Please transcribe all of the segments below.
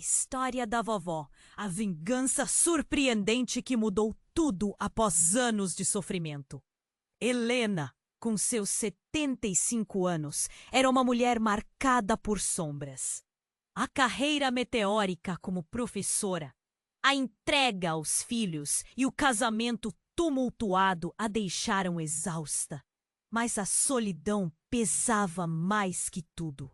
história da vovó, a vingança surpreendente que mudou tudo após anos de sofrimento. Helena, com seus 75 anos, era uma mulher marcada por sombras. A carreira meteórica como professora, a entrega aos filhos e o casamento tumultuado a deixaram exausta. Mas a solidão pesava mais que tudo.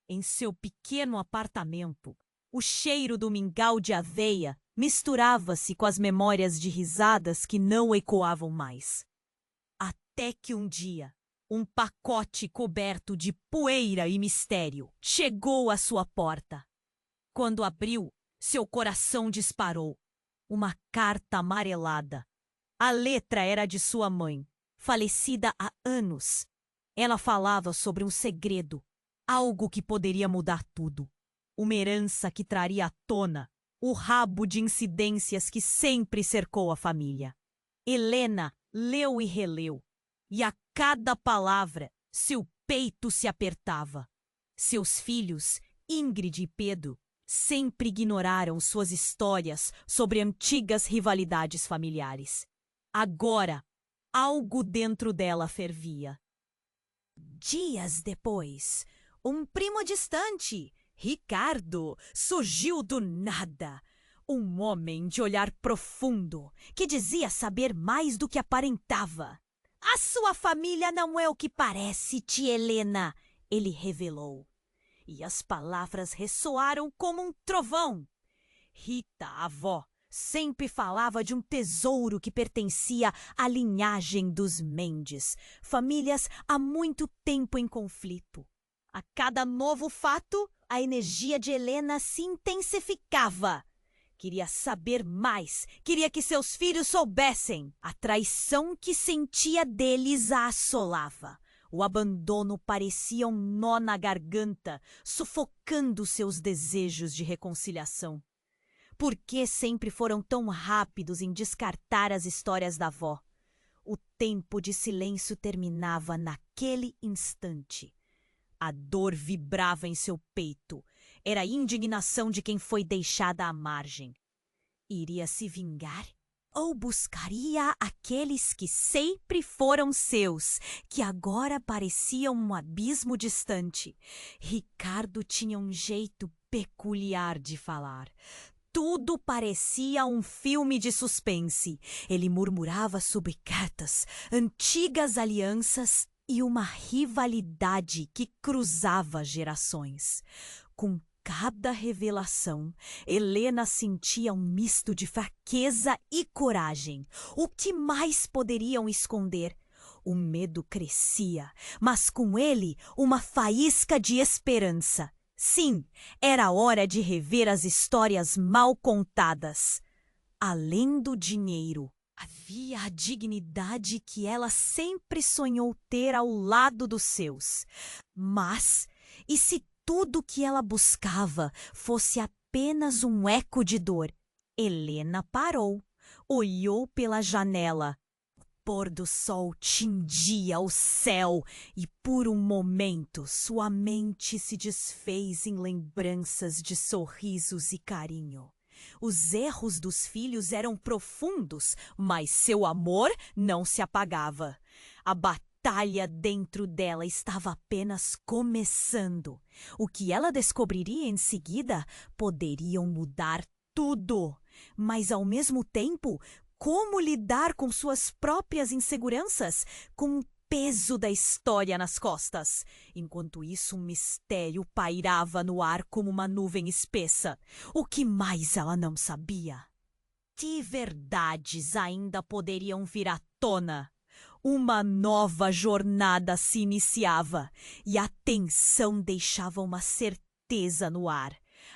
Em seu pequeno apartamento, o cheiro do mingau de aveia misturava-se com as memórias de risadas que não ecoavam mais. Até que um dia, um pacote coberto de poeira e mistério chegou à sua porta. Quando abriu, seu coração disparou. Uma carta amarelada. A letra era de sua mãe, falecida há anos. Ela falava sobre um segredo, algo que poderia mudar tudo. Uma herança que traria à tona o rabo de incidências que sempre cercou a família. Helena leu e releu, e a cada palavra seu peito se apertava. Seus filhos, Ingrid e Pedro, sempre ignoraram suas histórias sobre antigas rivalidades familiares. Agora, algo dentro dela fervia. Dias depois, um primo distante, Ricardo, surgiu do nada. Um homem de olhar profundo, que dizia saber mais do que aparentava. A sua família não é o que parece, tia Helena, ele revelou. E as palavras ressoaram como um trovão. Rita, a avó, sempre falava de um tesouro que pertencia à linhagem dos Mendes, famílias há muito tempo em conflito. A cada novo fato, a energia de Helena se intensificava. Queria saber mais, queria que seus filhos soubessem. A traição que sentia deles a assolava. O abandono parecia um nó na garganta, sufocando seus desejos de reconciliação. Por que sempre foram tão rápidos em descartar as histórias da avó? O tempo de silêncio terminava naquele instante. A dor vibrava em seu peito. Era a indignação de quem foi deixada à margem. Iria se vingar? Ou buscaria aqueles que sempre foram seus, que agora pareciam um abismo distante? Ricardo tinha um jeito peculiar de falar. Tudo parecia um filme de suspense. Ele murmurava sobre cartas, antigas alianças e uma rivalidade que cruzava gerações. Com cada revelação, Helena sentia um misto de fraqueza e coragem. O que mais poderiam esconder? O medo crescia, mas com ele uma faísca de esperança. Sim, era hora de rever as histórias mal contadas. Além do dinheiro, havia a dignidade que ela sempre sonhou ter ao lado dos seus. Mas, e se tudo que ela buscava fosse apenas um eco de dor? Helena parou, olhou pela janela. O pôr do sol tingia o céu e, por um momento, sua mente se desfez em lembranças de sorrisos e carinho. Os erros dos filhos eram profundos, mas seu amor não se apagava. A batalha dentro dela estava apenas começando. O que ela descobriria em seguida poderiam mudar tudo. Mas, ao mesmo tempo, como lidar com suas próprias inseguranças, com o peso da história nas costas? Enquanto isso, um mistério pairava no ar como uma nuvem espessa. O que mais ela não sabia? Que verdades ainda poderiam vir à tona? Uma nova jornada se iniciava e a tensão deixava uma certeza no ar.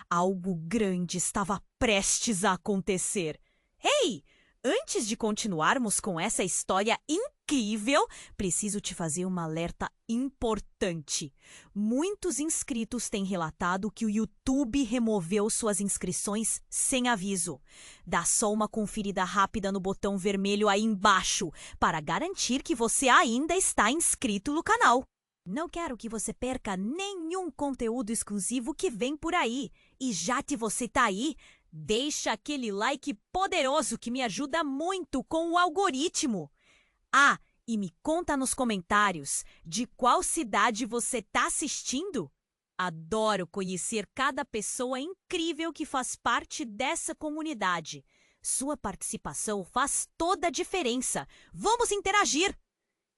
Algo grande estava prestes a acontecer. Ei! Antes de continuarmos com essa história incrível, preciso te fazer um alerta importante. Muitos inscritos têm relatado que o YouTube removeu suas inscrições sem aviso. Dá só uma conferida rápida no botão vermelho aí embaixo para garantir que você ainda está inscrito no canal. Não quero que você perca nenhum conteúdo exclusivo que vem por aí. E já que você tá aí, deixa aquele like poderoso que me ajuda muito com o algoritmo. Ah, e me conta nos comentários de qual cidade você tá assistindo. Adoro conhecer cada pessoa incrível que faz parte dessa comunidade. Sua participação faz toda a diferença. Vamos interagir!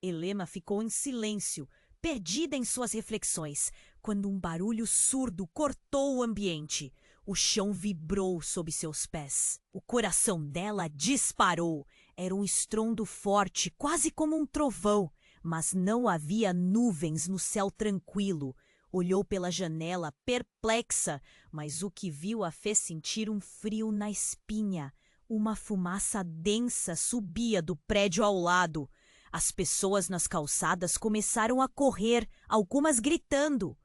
Helena ficou em silêncio, perdida em suas reflexões, quando um barulho surdo cortou o ambiente. O chão vibrou sob seus pés. O coração dela disparou. Era um estrondo forte, quase como um trovão, mas não havia nuvens no céu tranquilo. Olhou pela janela, perplexa, mas o que viu a fez sentir um frio na espinha. Uma fumaça densa subia do prédio ao lado. As pessoas nas calçadas começaram a correr, algumas gritando.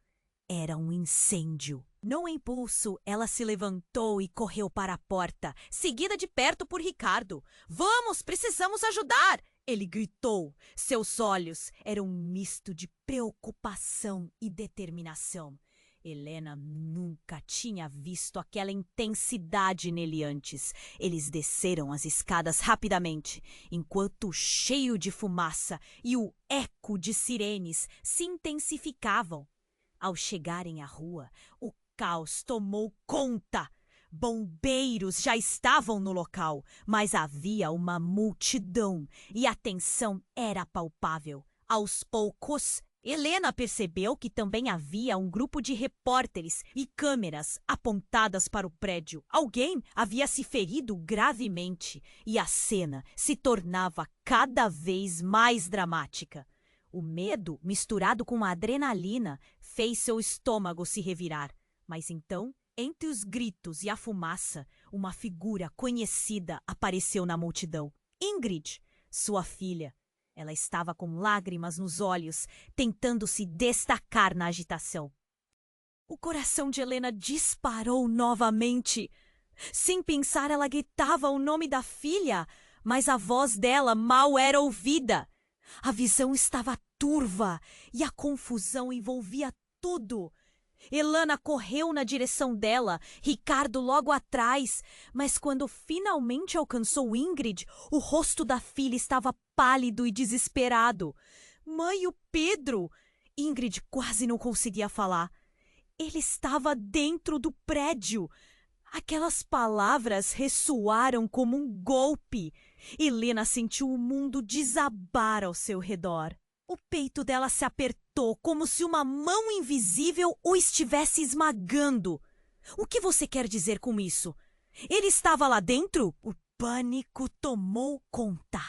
Era um incêndio. Num impulso, ela se levantou e correu para a porta, seguida de perto por Ricardo. Vamos, precisamos ajudar! Ele gritou. Seus olhos eram um misto de preocupação e determinação. Helena nunca tinha visto aquela intensidade nele antes. Eles desceram as escadas rapidamente, enquanto o cheiro de fumaça e o eco de sirenes se intensificavam. Ao chegarem à rua, o caos tomou conta. Bombeiros já estavam no local, mas havia uma multidão e a tensão era palpável. Aos poucos, Helena percebeu que também havia um grupo de repórteres e câmeras apontadas para o prédio. Alguém havia se ferido gravemente e a cena se tornava cada vez mais dramática. O medo, misturado com a adrenalina, fez seu estômago se revirar. Mas então, entre os gritos e a fumaça, uma figura conhecida apareceu na multidão. Ingrid, sua filha. Ela estava com lágrimas nos olhos, tentando se destacar na agitação. O coração de Helena disparou novamente. Sem pensar, ela gritava o nome da filha, mas a voz dela mal era ouvida. A visão estava turva e a confusão envolvia tudo. Helena correu na direção dela, Ricardo logo atrás, mas quando finalmente alcançou Ingrid, o rosto da filha estava pálido e desesperado. Mãe, o Pedro! Ingrid quase não conseguia falar. Ele estava dentro do prédio. Aquelas palavras ressoaram como um golpe. Helena sentiu o mundo desabar ao seu redor. O peito dela se apertou como se uma mão invisível o estivesse esmagando. O que você quer dizer com isso? Ele estava lá dentro? O pânico tomou conta.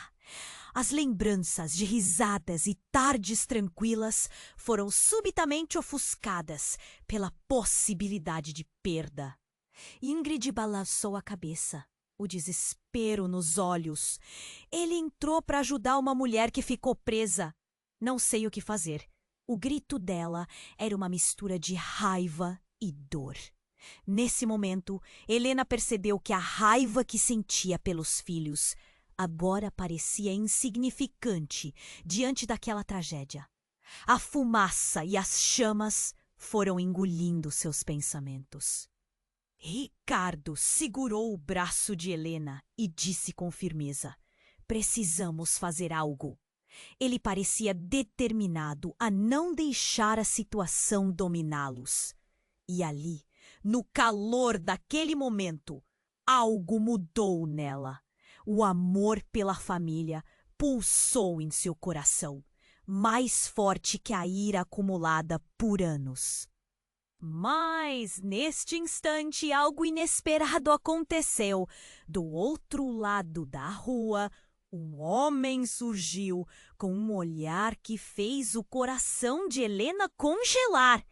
As lembranças de risadas e tardes tranquilas foram subitamente ofuscadas pela possibilidade de perda. Ingrid balançou a cabeça, o desespero nos olhos. Ele entrou para ajudar uma mulher que ficou presa. Não sei o que fazer. O grito dela era uma mistura de raiva e dor. Nesse momento, Helena percebeu que a raiva que sentia pelos filhos agora parecia insignificante diante daquela tragédia. A fumaça e as chamas foram engolindo seus pensamentos. Ricardo segurou o braço de Helena e disse com firmeza: "Precisamos fazer algo." Ele parecia determinado a não deixar a situação dominá-los. E ali, no calor daquele momento, algo mudou nela. O amor pela família pulsou em seu coração, mais forte que a ira acumulada por anos. Mas, neste instante, algo inesperado aconteceu. Do outro lado da rua, um homem surgiu com um olhar que fez o coração de Helena congelar.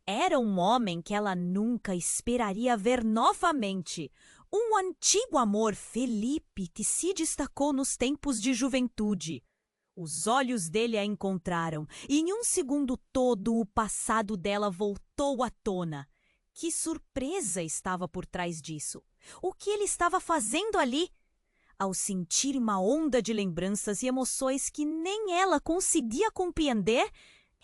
Era um homem que ela nunca esperaria ver novamente. Um antigo amor, Felipe, que se destacou nos tempos de juventude. Os olhos dele a encontraram e em um segundo todo o passado dela voltou à tona. Que surpresa estava por trás disso? O que ele estava fazendo ali? Ao sentir uma onda de lembranças e emoções que nem ela conseguia compreender,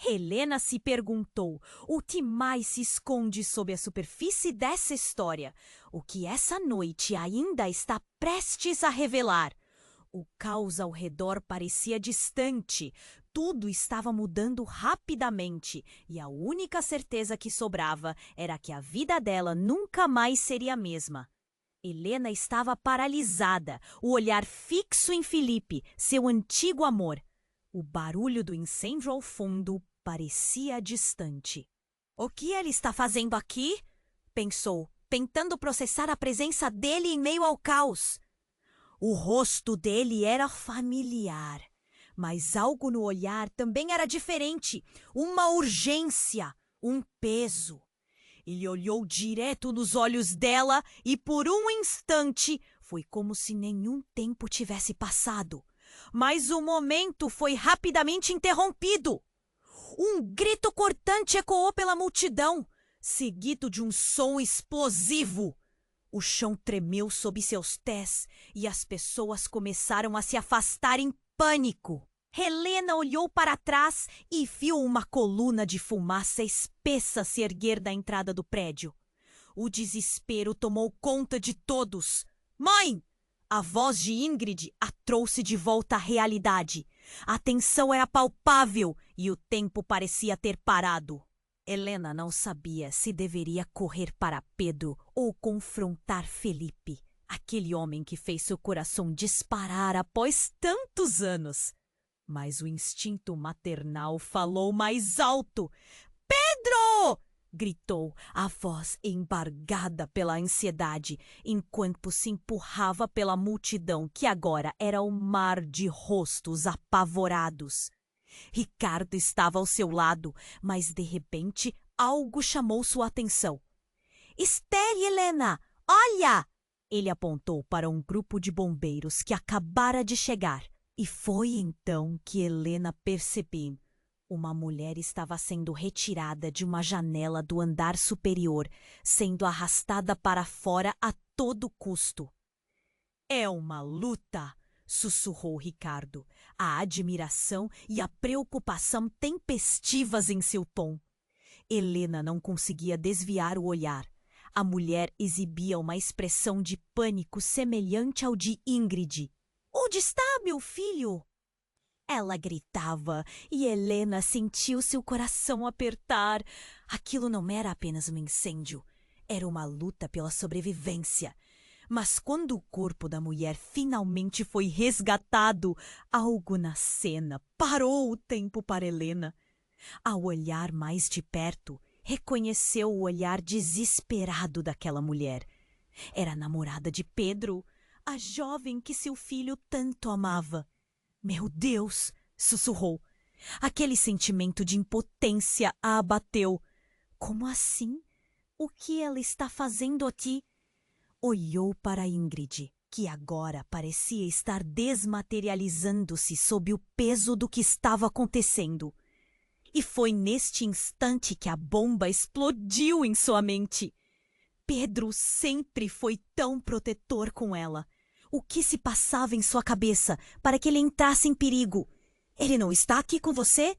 Helena se perguntou o que mais se esconde sob a superfície dessa história, o que essa noite ainda está prestes a revelar. O caos ao redor parecia distante, tudo estava mudando rapidamente e a única certeza que sobrava era que a vida dela nunca mais seria a mesma. Helena estava paralisada, o olhar fixo em Felipe, seu antigo amor. O barulho do incêndio ao fundo parecia distante. O que ele está fazendo aqui? Pensou, tentando processar a presença dele em meio ao caos. O rosto dele era familiar, mas algo no olhar também era diferente, uma urgência, um peso. Ele olhou direto nos olhos dela e por um instante foi como se nenhum tempo tivesse passado. Mas o momento foi rapidamente interrompido. Um grito cortante ecoou pela multidão, seguido de um som explosivo. O chão tremeu sob seus pés e as pessoas começaram a se afastar em pânico. Helena olhou para trás e viu uma coluna de fumaça espessa se erguer da entrada do prédio. O desespero tomou conta de todos. Mãe! A voz de Ingrid a trouxe de volta à realidade. A tensão era palpável e o tempo parecia ter parado. Helena não sabia se deveria correr para Pedro ou confrontar Felipe, aquele homem que fez seu coração disparar após tantos anos. Mas o instinto maternal falou mais alto. Pedro! Gritou, a voz embargada pela ansiedade, enquanto se empurrava pela multidão que agora era um mar de rostos apavorados. Ricardo estava ao seu lado, mas de repente algo chamou sua atenção. Espere, Helena! Olha! Ele apontou para um grupo de bombeiros que acabara de chegar. E foi então que Helena percebeu. Uma mulher estava sendo retirada de uma janela do andar superior, sendo arrastada para fora a todo custo. É uma luta, sussurrou Ricardo, a admiração e a preocupação tempestivas em seu tom. Helena não conseguia desviar o olhar. A mulher exibia uma expressão de pânico semelhante ao de Ingrid. Onde está meu filho? Ela gritava e Helena sentiu seu coração apertar. Aquilo não era apenas um incêndio, era uma luta pela sobrevivência. Mas quando o corpo da mulher finalmente foi resgatado, algo na cena parou o tempo para Helena. Ao olhar mais de perto, reconheceu o olhar desesperado daquela mulher. Era a namorada de Pedro, a jovem que seu filho tanto amava. Meu Deus! Sussurrou. Aquele sentimento de impotência a abateu. Como assim? O que ela está fazendo aqui? Olhou para Ingrid, que agora parecia estar desmaterializando-se sob o peso do que estava acontecendo. E foi neste instante que a bomba explodiu em sua mente. Pedro sempre foi tão protetor com ela. O que se passava em sua cabeça para que ele entrasse em perigo? Ele não está aqui com você?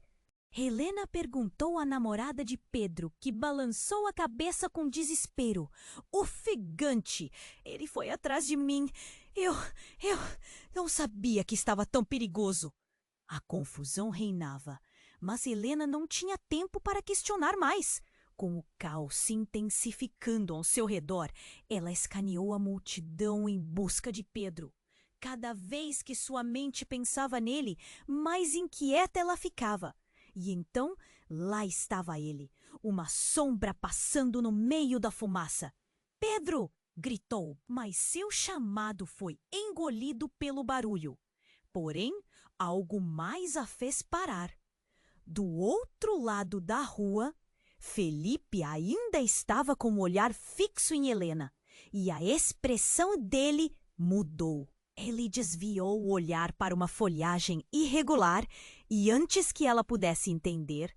Helena perguntou à namorada de Pedro, que balançou a cabeça com desespero. Ofegante! Ele foi atrás de mim. Eu não sabia que estava tão perigoso. A confusão reinava, mas Helena não tinha tempo para questionar mais. Com o caos se intensificando ao seu redor, ela escaneou a multidão em busca de Pedro. Cada vez que sua mente pensava nele, mais inquieta ela ficava. E então, lá estava ele, uma sombra passando no meio da fumaça. Pedro! Gritou, mas seu chamado foi engolido pelo barulho. Porém, algo mais a fez parar. Do outro lado da rua, Felipe ainda estava com o olhar fixo em Helena, e a expressão dele mudou. Ele desviou o olhar para uma folhagem irregular e, antes que ela pudesse entender,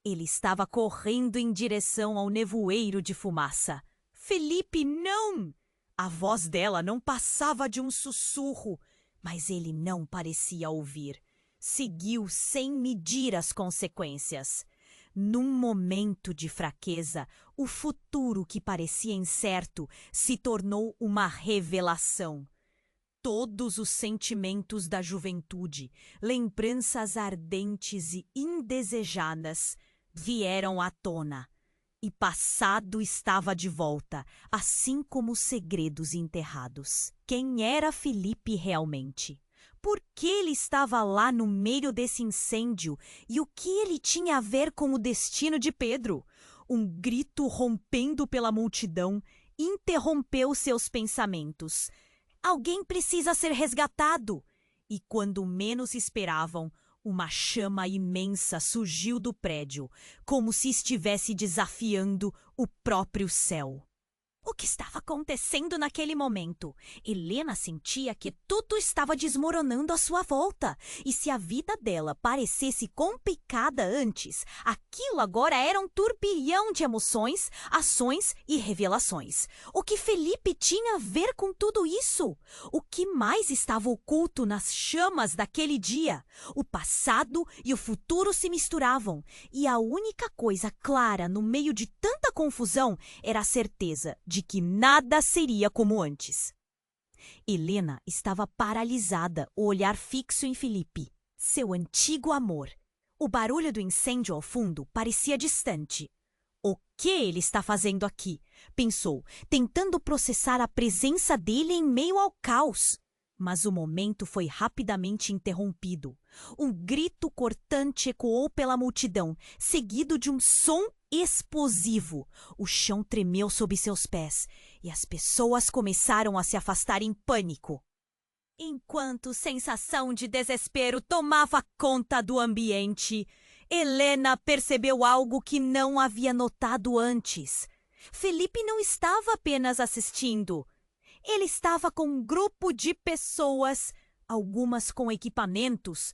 ele estava correndo em direção ao nevoeiro de fumaça. Felipe, não! A voz dela não passava de um sussurro, mas ele não parecia ouvir. Seguiu sem medir as consequências. Num momento de fraqueza, o futuro que parecia incerto se tornou uma revelação. Todos os sentimentos da juventude, lembranças ardentes e indesejadas, vieram à tona. E passado estava de volta, assim como os segredos enterrados. Quem era Felipe realmente? Por que ele estava lá no meio desse incêndio e o que ele tinha a ver com o destino de Pedro? Um grito rompendo pela multidão interrompeu seus pensamentos. Alguém precisa ser resgatado! E quando menos esperavam, uma chama imensa surgiu do prédio, como se estivesse desafiando o próprio céu. O que estava acontecendo naquele momento? Helena sentia que tudo estava desmoronando à sua volta. E se a vida dela parecesse complicada antes, aquilo agora era um turbilhão de emoções, ações e revelações. O que Felipe tinha a ver com tudo isso? O que mais estava oculto nas chamas daquele dia? O passado e o futuro se misturavam. E a única coisa clara no meio de tanta confusão era a certeza de que nada seria como antes. Helena estava paralisada, o olhar fixo em Felipe, seu antigo amor. O barulho do incêndio ao fundo parecia distante. O que ele está fazendo aqui? Pensou, tentando processar a presença dele em meio ao caos. Mas o momento foi rapidamente interrompido. Um grito cortante ecoou pela multidão, seguido de um som explosivo. O chão tremeu sob seus pés e as pessoas começaram a se afastar em pânico. Enquanto sensação de desespero tomava conta do ambiente, Helena percebeu algo que não havia notado antes. Felipe não estava apenas assistindo. Ele estava com um grupo de pessoas, algumas com equipamentos,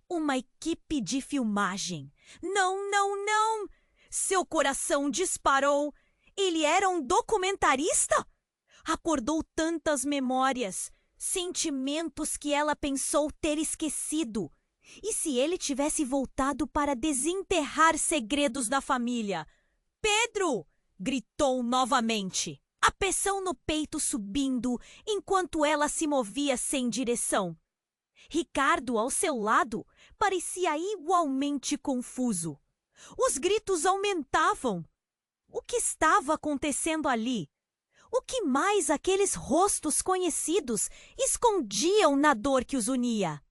uma equipe de filmagem. Não, não, não! Seu coração disparou. Ele era um documentarista? Acordou tantas memórias, sentimentos que ela pensou ter esquecido. E se ele tivesse voltado para desenterrar segredos da família? Pedro! Gritou novamente, a pressão no peito subindo enquanto ela se movia sem direção. Ricardo, ao seu lado, parecia igualmente confuso. Os gritos aumentavam. O que estava acontecendo ali? O que mais aqueles rostos conhecidos escondiam na dor que os unia?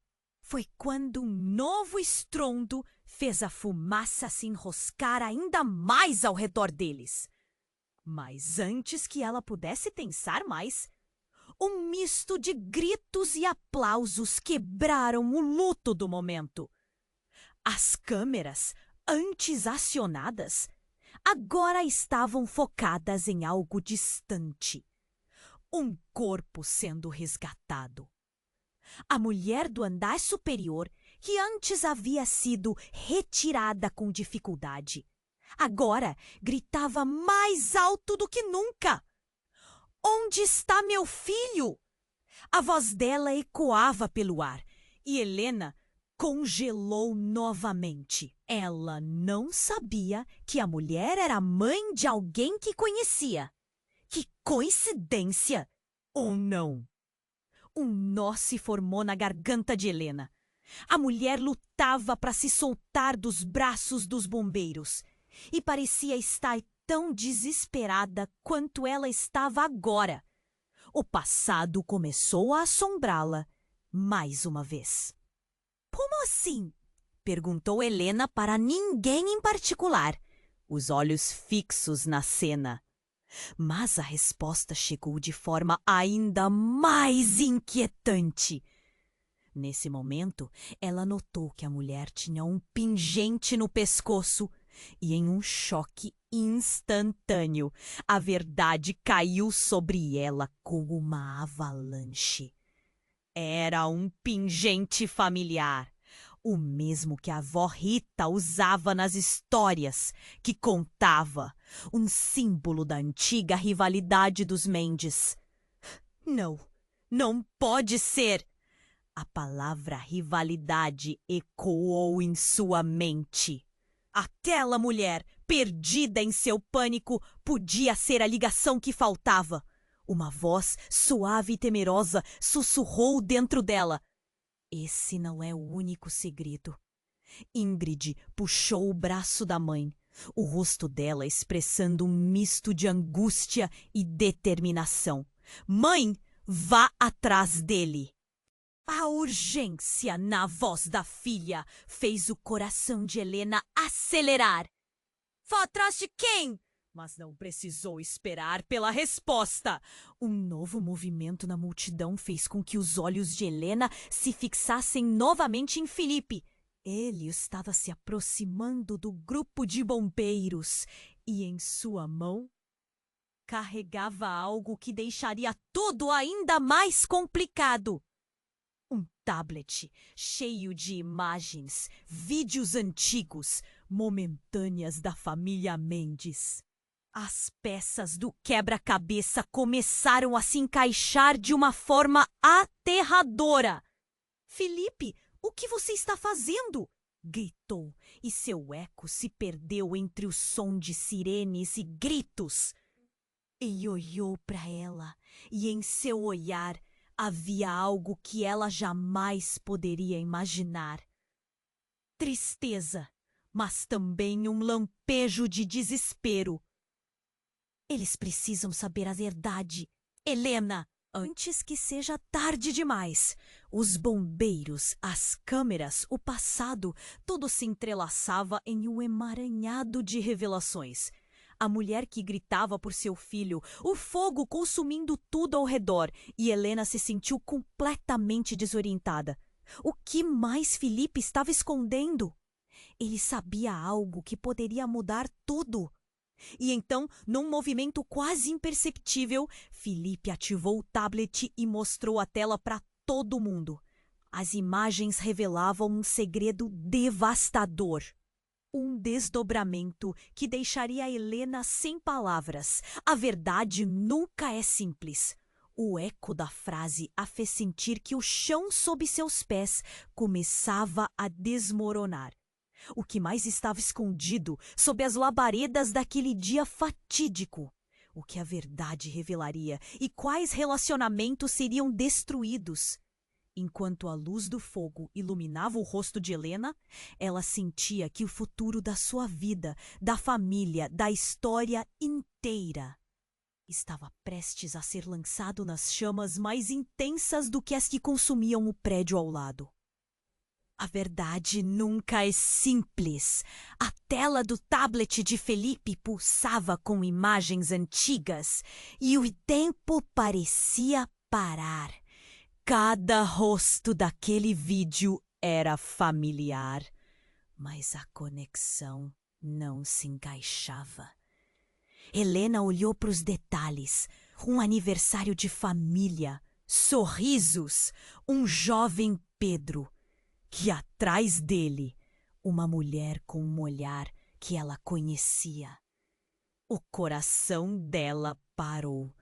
Foi quando um novo estrondo fez a fumaça se enroscar ainda mais ao redor deles. Mas antes que ela pudesse pensar mais, um misto de gritos e aplausos quebraram o luto do momento. As câmeras, antes acionadas, agora estavam focadas em algo distante. Um corpo sendo resgatado. A mulher do andar superior, que antes havia sido retirada com dificuldade, agora gritava mais alto do que nunca. Onde está meu filho? A voz dela ecoava pelo ar e Helena congelou novamente. Ela não sabia que a mulher era mãe de alguém que conhecia. Que coincidência! Ou não? Um nó se formou na garganta de Helena. A mulher lutava para se soltar dos braços dos bombeiros e parecia estar tão desesperada quanto ela estava agora. O passado começou a assombrá-la mais uma vez. Como assim? Perguntou Helena para ninguém em particular, os olhos fixos na cena. Mas a resposta chegou de forma ainda mais inquietante. Nesse momento, ela notou que a mulher tinha um pingente no pescoço e, em um choque instantâneo, a verdade caiu sobre ela como uma avalanche. Era um pingente familiar, o mesmo que a avó Rita usava nas histórias que contava, um símbolo da antiga rivalidade dos Mendes. Não, não pode ser! A palavra rivalidade ecoou em sua mente. Aquela mulher, perdida em seu pânico, podia ser a ligação que faltava. Uma voz suave e temerosa sussurrou dentro dela. Esse não é o único segredo. Ingrid puxou o braço da mãe, o rosto dela expressando um misto de angústia e determinação. Mãe, vá atrás dele! A urgência na voz da filha fez o coração de Helena acelerar. Vá atrás de quem? Mas não precisou esperar pela resposta. Um novo movimento na multidão fez com que os olhos de Helena se fixassem novamente em Felipe. Ele estava se aproximando do grupo de bombeiros e em sua mão carregava algo que deixaria tudo ainda mais complicado. Um tablet cheio de imagens, vídeos antigos, momentâneas da família Mendes. As peças do quebra-cabeça começaram a se encaixar de uma forma aterradora. Felipe, o que você está fazendo? Gritou, e seu eco se perdeu entre o som de sirenes e gritos. E olhou para ela, e em seu olhar havia algo que ela jamais poderia imaginar. Tristeza, mas também um lampejo de desespero. Eles precisam saber a verdade, Helena, antes que seja tarde demais. Os bombeiros, as câmeras, o passado, tudo se entrelaçava em um emaranhado de revelações. A mulher que gritava por seu filho, o fogo consumindo tudo ao redor, e Helena se sentiu completamente desorientada. O que mais Felipe estava escondendo? Ele sabia algo que poderia mudar tudo. E então, num movimento quase imperceptível, Felipe ativou o tablet e mostrou a tela para todo mundo. As imagens revelavam um segredo devastador. Um desdobramento que deixaria Helena sem palavras. A verdade nunca é simples. O eco da frase a fez sentir que o chão sob seus pés começava a desmoronar. O que mais estava escondido sob as labaredas daquele dia fatídico? O que a verdade revelaria e quais relacionamentos seriam destruídos? Enquanto a luz do fogo iluminava o rosto de Helena, ela sentia que o futuro da sua vida, da família, da história inteira, estava prestes a ser lançado nas chamas mais intensas do que as que consumiam o prédio ao lado. A verdade nunca é simples. A tela do tablet de Felipe pulsava com imagens antigas e o tempo parecia parar. Cada rosto daquele vídeo era familiar, mas a conexão não se encaixava. Helena olhou para os detalhes. Um aniversário de família, sorrisos, um jovem Pedro. E atrás dele, uma mulher com um olhar que ela conhecia. O coração dela parou.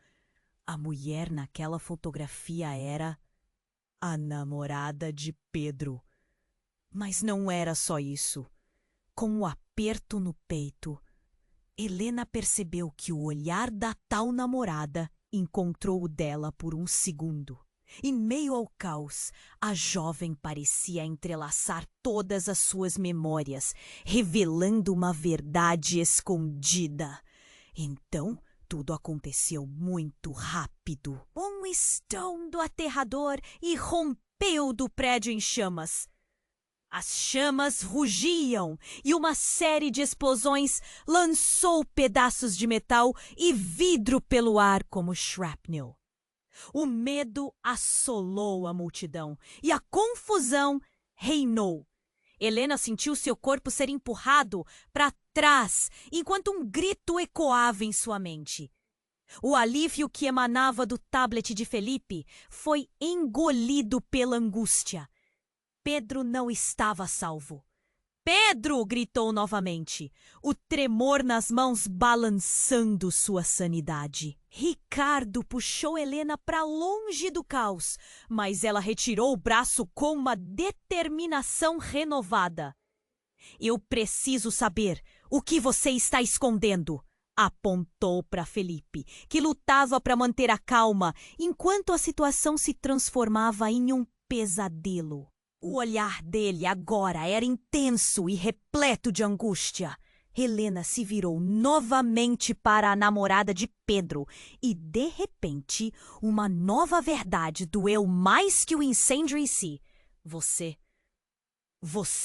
A mulher naquela fotografia era a namorada de Pedro. Mas não era só isso. Com um aperto no peito, Helena percebeu que o olhar da tal namorada encontrou o dela por um segundo. Em meio ao caos, a jovem parecia entrelaçar todas as suas memórias, revelando uma verdade escondida. Então, tudo aconteceu muito rápido. Um estrondo aterrador irrompeu do prédio em chamas. As chamas rugiam e uma série de explosões lançou pedaços de metal e vidro pelo ar como shrapnel. O medo assolou a multidão e a confusão reinou. Helena sentiu seu corpo ser empurrado para trás enquanto um grito ecoava em sua mente. O alívio que emanava do tablet de Felipe foi engolido pela angústia. Pedro não estava salvo. Pedro! Gritou novamente, o tremor nas mãos balançando sua sanidade. Ricardo puxou Helena para longe do caos, mas ela retirou o braço com uma determinação renovada. Eu preciso saber o que você está escondendo. Apontou para Felipe, que lutava para manter a calma enquanto a situação se transformava em um pesadelo. O olhar dele agora era intenso e repleto de angústia. Helena se virou novamente para a namorada de Pedro e, de repente, uma nova verdade doeu mais que o incêndio em si. Você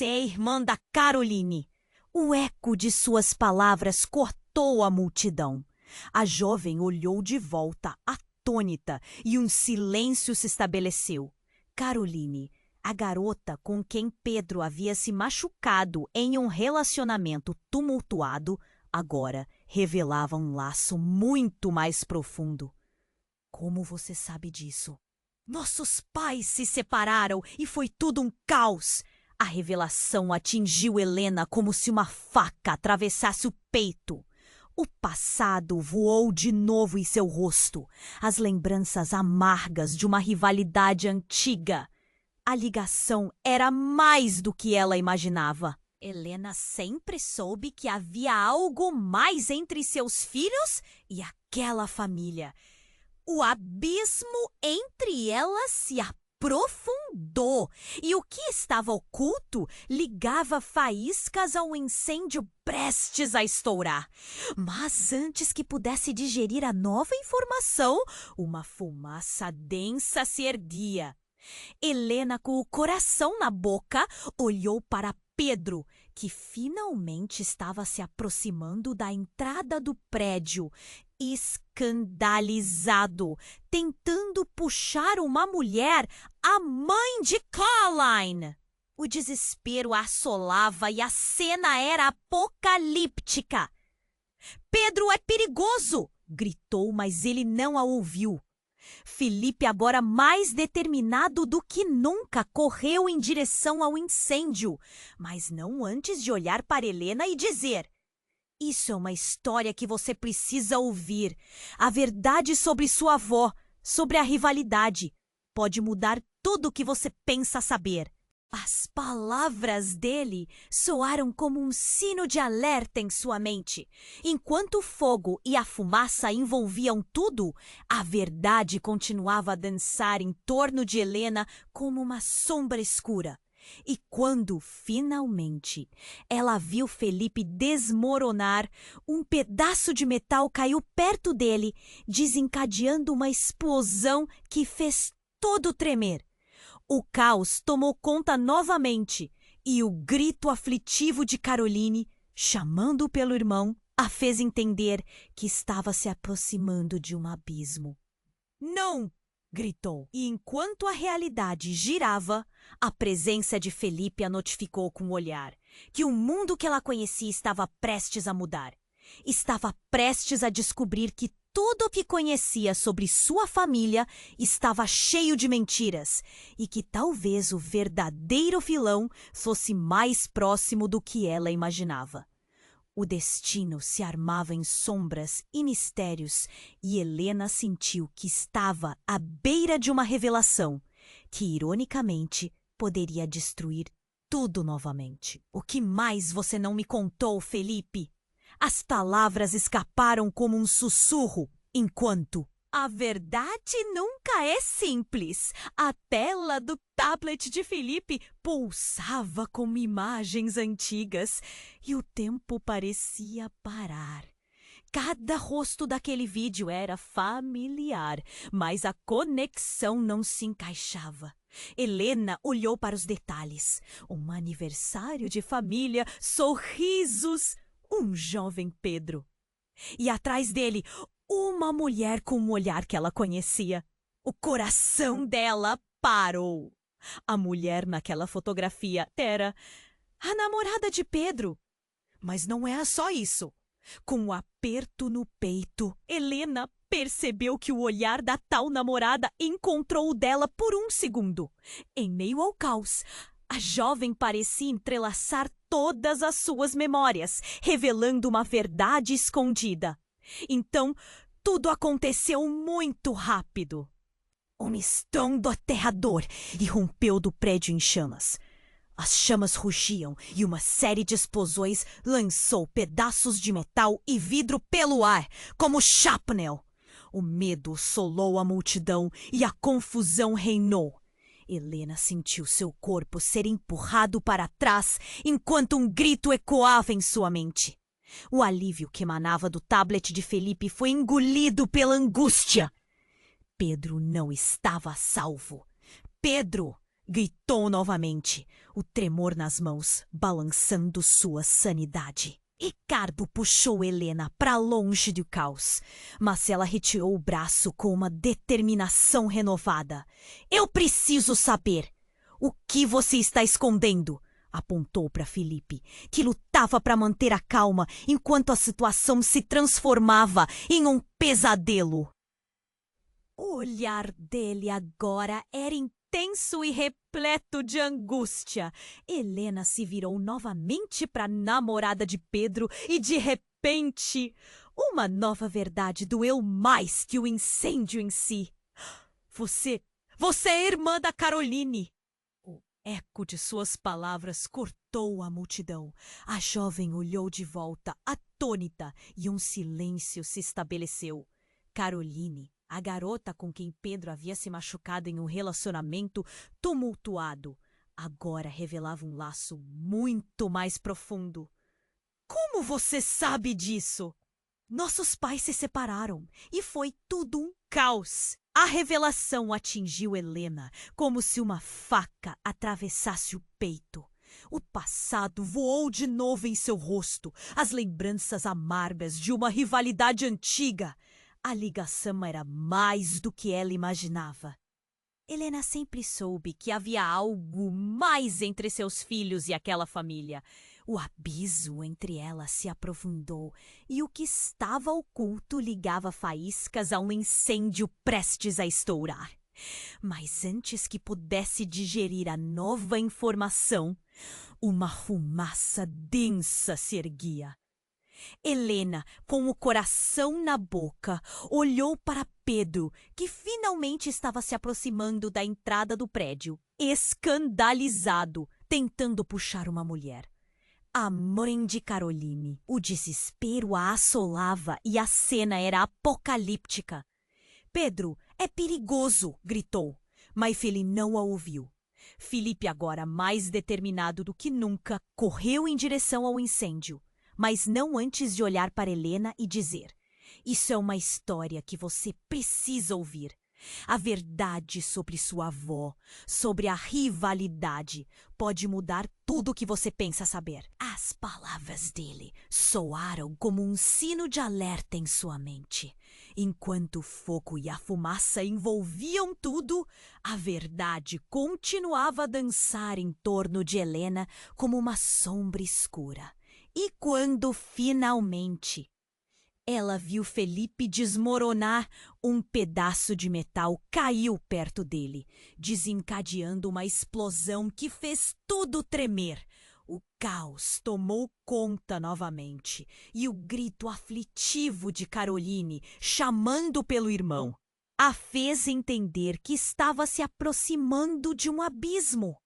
é irmã da Caroline. O eco de suas palavras cortou a multidão. A jovem olhou de volta, atônita, e um silêncio se estabeleceu. Caroline, a garota com quem Pedro havia se machucado em um relacionamento tumultuado, agora revelava um laço muito mais profundo. Como você sabe disso? Nossos pais se separaram e foi tudo um caos. A revelação atingiu Helena como se uma faca atravessasse o peito. O passado voou de novo em seu rosto, as lembranças amargas de uma rivalidade antiga. A ligação era mais do que ela imaginava. Helena sempre soube que havia algo mais entre seus filhos e aquela família. O abismo entre elas se aprofundou e o que estava oculto ligava faíscas ao incêndio prestes a estourar. Mas antes que pudesse digerir a nova informação, uma fumaça densa se erguia. Helena, com o coração na boca, olhou para Pedro, que finalmente estava se aproximando da entrada do prédio, escandalizado, tentando puxar uma mulher, a mãe de Caroline. O desespero a assolava e a cena era apocalíptica. Pedro é perigoso! Gritou, mas ele não a ouviu. Felipe, agora mais determinado do que nunca, correu em direção ao incêndio, mas não antes de olhar para Helena e dizer: isso é uma história que você precisa ouvir. A verdade sobre sua avó, sobre a rivalidade. Pode mudar tudo o que você pensa saber. As palavras dele soaram como um sino de alerta em sua mente. Enquanto o fogo e a fumaça envolviam tudo, a verdade continuava a dançar em torno de Helena como uma sombra escura. E quando, finalmente, ela viu Felipe desmoronar, um pedaço de metal caiu perto dele, desencadeando uma explosão que fez todo tremer. O caos tomou conta novamente e o grito aflitivo de Caroline, chamando pelo irmão, a fez entender que estava se aproximando de um abismo. Não! Gritou. E enquanto a realidade girava, a presença de Felipe a notificou com o olhar que o mundo que ela conhecia estava prestes a mudar. Estava prestes a descobrir que tudo o que conhecia sobre sua família estava cheio de mentiras e que talvez o verdadeiro vilão fosse mais próximo do que ela imaginava. O destino se armava em sombras e mistérios e Helena sentiu que estava à beira de uma revelação que, ironicamente, poderia destruir tudo novamente. O que mais você não me contou, Felipe? As palavras escaparam como um sussurro, enquanto... A verdade nunca é simples. A tela do tablet de Felipe pulsava com imagens antigas e o tempo parecia parar. Cada rosto daquele vídeo era familiar, mas a conexão não se encaixava. Helena olhou para os detalhes. Um aniversário de família, sorrisos, um jovem Pedro. E atrás dele, uma mulher com um olhar que ela conhecia. O coração dela parou. A mulher naquela fotografia era a namorada de Pedro. Mas não é só isso. Com um aperto no peito, Helena percebeu que o olhar da tal namorada encontrou o dela por um segundo. Em meio ao caos, a jovem parecia entrelaçar todas as suas memórias, revelando uma verdade escondida. Então, tudo aconteceu muito rápido. Um estrondo aterrador irrompeu do prédio em chamas. As chamas rugiam e uma série de explosões lançou pedaços de metal e vidro pelo ar, como shrapnel. O medo assolou a multidão e a confusão reinou. Helena sentiu seu corpo ser empurrado para trás enquanto um grito ecoava em sua mente. O alívio que emanava do tablet de Felipe foi engolido pela angústia. Pedro não estava a salvo. Pedro! Gritou novamente, o tremor nas mãos, balançando sua sanidade. Ricardo puxou Helena para longe do caos, mas ela retirou o braço com uma determinação renovada. Eu preciso saber. O que você está escondendo? Apontou para Felipe, que lutava para manter a calma enquanto a situação se transformava em um pesadelo. O olhar dele agora era intenso e repleto de angústia. Helena se virou novamente para a namorada de Pedro e, de repente, uma nova verdade doeu mais que o incêndio em si. Você é irmã da Caroline! O eco de suas palavras cortou a multidão. A jovem olhou de volta, atônita, e um silêncio se estabeleceu. Caroline, a garota com quem Pedro havia se machucado em um relacionamento tumultuado, agora revelava um laço muito mais profundo. Como você sabe disso? Nossos pais se separaram e foi tudo um caos. A revelação atingiu Helena como se uma faca atravessasse o peito. O passado voou de novo em seu rosto, as lembranças amargas de uma rivalidade antiga. A ligação era mais do que ela imaginava. Helena sempre soube que havia algo mais entre seus filhos e aquela família. O abismo entre elas se aprofundou e o que estava oculto ligava faíscas a um incêndio prestes a estourar. Mas antes que pudesse digerir a nova informação, uma fumaça densa se erguia. Helena, com o coração na boca, olhou para Pedro, que finalmente estava se aproximando da entrada do prédio, escandalizado, tentando puxar uma mulher. A mãe de Caroline. O desespero a assolava e a cena era apocalíptica. Pedro, é perigoso, gritou, mas ele não a ouviu. Felipe, agora mais determinado do que nunca, correu em direção ao incêndio. Mas não antes de olhar para Helena e dizer: isso é uma história que você precisa ouvir. A verdade sobre sua avó, sobre a rivalidade, pode mudar tudo o que você pensa saber. As palavras dele soaram como um sino de alerta em sua mente. Enquanto o fogo e a fumaça envolviam tudo, a verdade continuava a dançar em torno de Helena como uma sombra escura. E quando finalmente ela viu Felipe desmoronar, um pedaço de metal caiu perto dele, desencadeando uma explosão que fez tudo tremer. O caos tomou conta novamente e o grito aflitivo de Caroline, chamando pelo irmão, a fez entender que estava se aproximando de um abismo.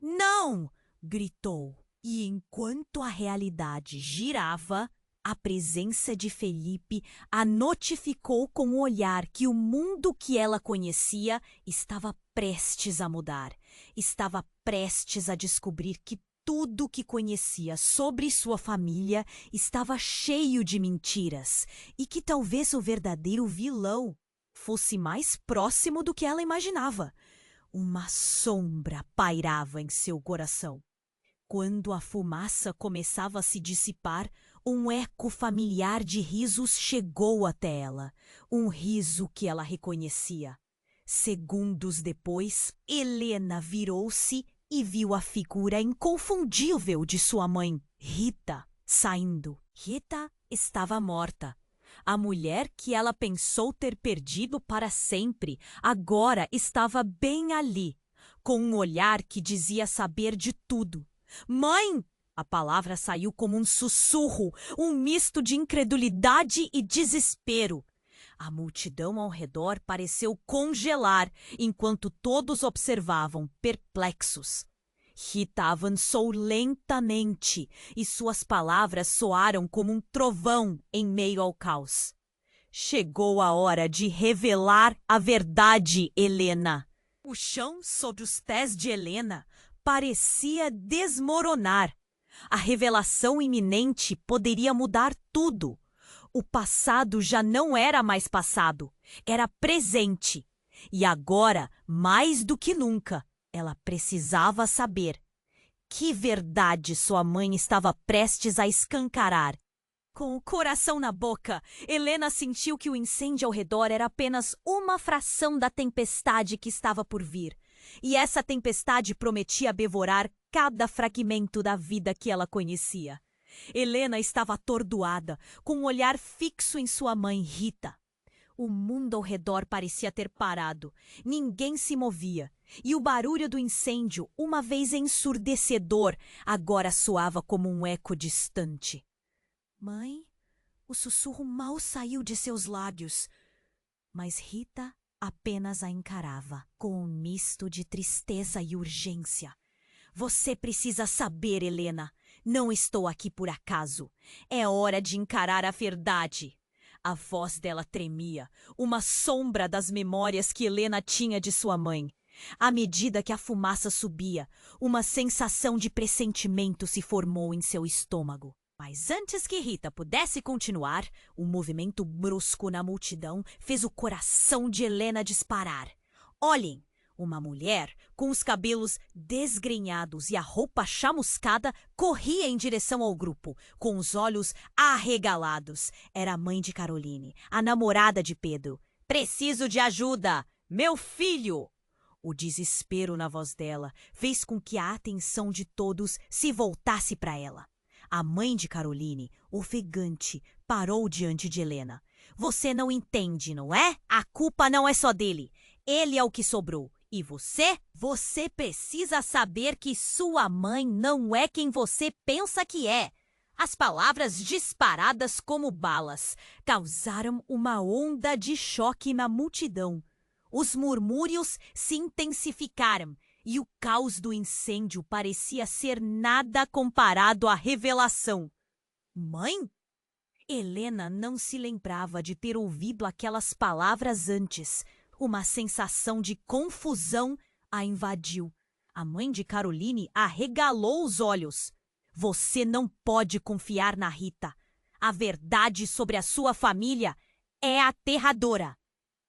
Não! Gritou. E enquanto a realidade girava, a presença de Felipe a notificou com o olhar que o mundo que ela conhecia estava prestes a mudar. Estava prestes a descobrir que tudo o que conhecia sobre sua família estava cheio de mentiras e que talvez o verdadeiro vilão fosse mais próximo do que ela imaginava. Uma sombra pairava em seu coração. Quando a fumaça começava a se dissipar, um eco familiar de risos chegou até ela. Um riso que ela reconhecia. Segundos depois, Helena virou-se e viu a figura inconfundível de sua mãe, Rita, saindo. Rita estava morta. A mulher que ela pensou ter perdido para sempre, agora estava bem ali, com um olhar que dizia saber de tudo. Mãe! A palavra saiu como um sussurro, um misto de incredulidade e desespero. A multidão ao redor pareceu congelar, enquanto todos observavam, perplexos. Rita avançou lentamente, e suas palavras soaram como um trovão em meio ao caos. Chegou a hora de revelar a verdade, Helena. O chão sob os pés de Helena parecia desmoronar. A revelação iminente poderia mudar tudo. O passado já não era mais passado, era presente. E agora, mais do que nunca, ela precisava saber que verdade sua mãe estava prestes a escancarar. Com o coração na boca, Helena sentiu que o incêndio ao redor era apenas uma fração da tempestade que estava por vir. E essa tempestade prometia devorar cada fragmento da vida que ela conhecia. Helena estava atordoada, com um olhar fixo em sua mãe, Rita. O mundo ao redor parecia ter parado. Ninguém se movia. E o barulho do incêndio, uma vez ensurdecedor, agora soava como um eco distante. Mãe, o sussurro mal saiu de seus lábios. Mas Rita apenas a encarava, com um misto de tristeza e urgência. Você precisa saber, Helena. Não estou aqui por acaso. É hora de encarar a verdade. A voz dela tremia, uma sombra das memórias que Helena tinha de sua mãe. À medida que a fumaça subia, uma sensação de pressentimento se formou em seu estômago. Mas antes que Rita pudesse continuar, um movimento brusco na multidão fez o coração de Helena disparar. Olhem! Uma mulher, com os cabelos desgrenhados e a roupa chamuscada, corria em direção ao grupo, com os olhos arregalados. Era a mãe de Caroline, a namorada de Pedro. Preciso de ajuda! Meu filho! O desespero na voz dela fez com que a atenção de todos se voltasse para ela. A mãe de Caroline, ofegante, parou diante de Helena. Você não entende, não é? A culpa não é só dele. Ele é o que sobrou. E você? Você precisa saber que sua mãe não é quem você pensa que é. As palavras disparadas como balas causaram uma onda de choque na multidão. Os murmúrios se intensificaram e o caos do incêndio parecia ser nada comparado à revelação. Mãe? Helena não se lembrava de ter ouvido aquelas palavras antes. Uma sensação de confusão a invadiu. A mãe de Caroline arregalou os olhos. Você não pode confiar na Rita. A verdade sobre a sua família é aterradora.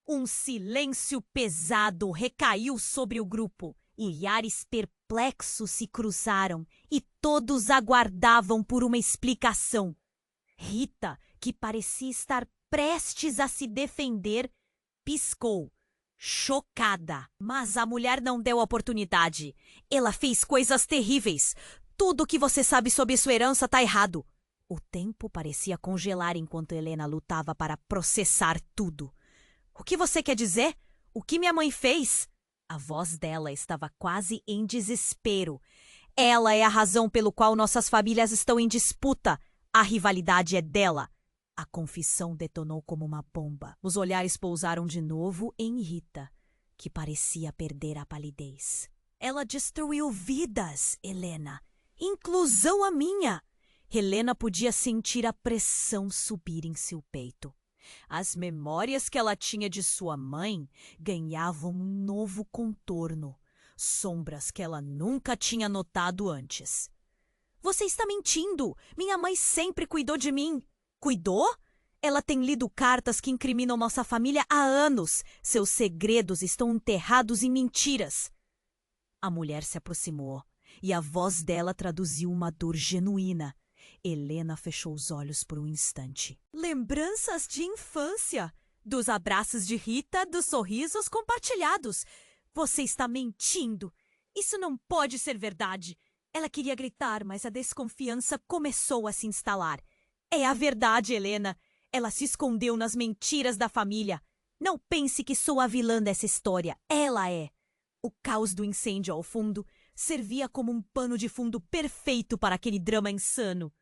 Um silêncio pesado recaiu sobre o grupo. Olhares perplexos se cruzaram e todos aguardavam por uma explicação. Rita, que parecia estar prestes a se defender, piscou. Chocada. Mas a mulher não deu oportunidade. Ela fez coisas terríveis. Tudo o que você sabe sobre sua herança está errado. O tempo parecia congelar enquanto Helena lutava para processar tudo. O que você quer dizer? O que minha mãe fez? A voz dela estava quase em desespero. Ela é a razão pelo qual nossas famílias estão em disputa. A rivalidade é dela. A confissão detonou como uma bomba. Os olhares pousaram de novo em Rita, que parecia perder a palidez. Ela destruiu vidas, Helena. Inclusão a minha. Helena podia sentir a pressão subir em seu peito. As memórias que ela tinha de sua mãe ganhavam um novo contorno. Sombras que ela nunca tinha notado antes. Você está mentindo. Minha mãe sempre cuidou de mim. Cuidou? Ela tem lido cartas que incriminam nossa família há anos. Seus segredos estão enterrados em mentiras. A mulher se aproximou e a voz dela traduziu uma dor genuína. Helena fechou os olhos por um instante. Lembranças de infância. Dos abraços de Rita, dos sorrisos compartilhados. Você está mentindo. Isso não pode ser verdade. Ela queria gritar, mas a desconfiança começou a se instalar. É a verdade, Helena. Ela se escondeu nas mentiras da família. Não pense que sou a vilã dessa história. Ela é. O caos do incêndio ao fundo servia como um pano de fundo perfeito para aquele drama insano.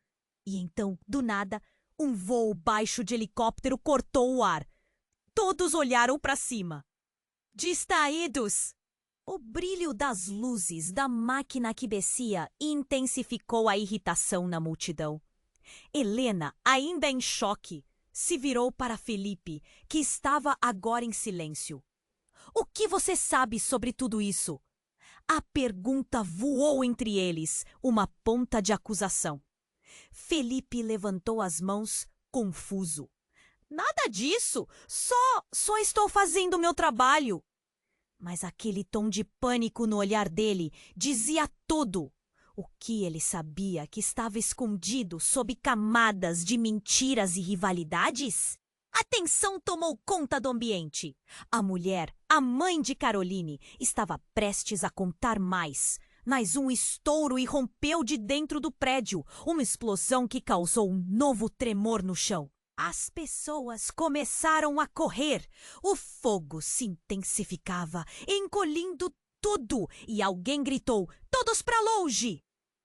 E então, do nada, um voo baixo de helicóptero cortou o ar. Todos olharam para cima. Distraídos! O brilho das luzes da máquina que descia intensificou a irritação na multidão. Helena, ainda em choque, se virou para Felipe, que estava agora em silêncio. O que você sabe sobre tudo isso? A pergunta voou entre eles, uma ponta de acusação. Felipe levantou as mãos, confuso. Nada disso, só estou fazendo o meu trabalho. Mas aquele tom de pânico no olhar dele dizia tudo. O que ele sabia que estava escondido sob camadas de mentiras e rivalidades? A tensão tomou conta do ambiente. A mulher, a mãe de Caroline, estava prestes a contar mais. Mas um estouro irrompeu de dentro do prédio, uma explosão que causou um novo tremor no chão. As pessoas começaram a correr. O fogo se intensificava, engolindo tudo, e alguém gritou: "Todos para longe!"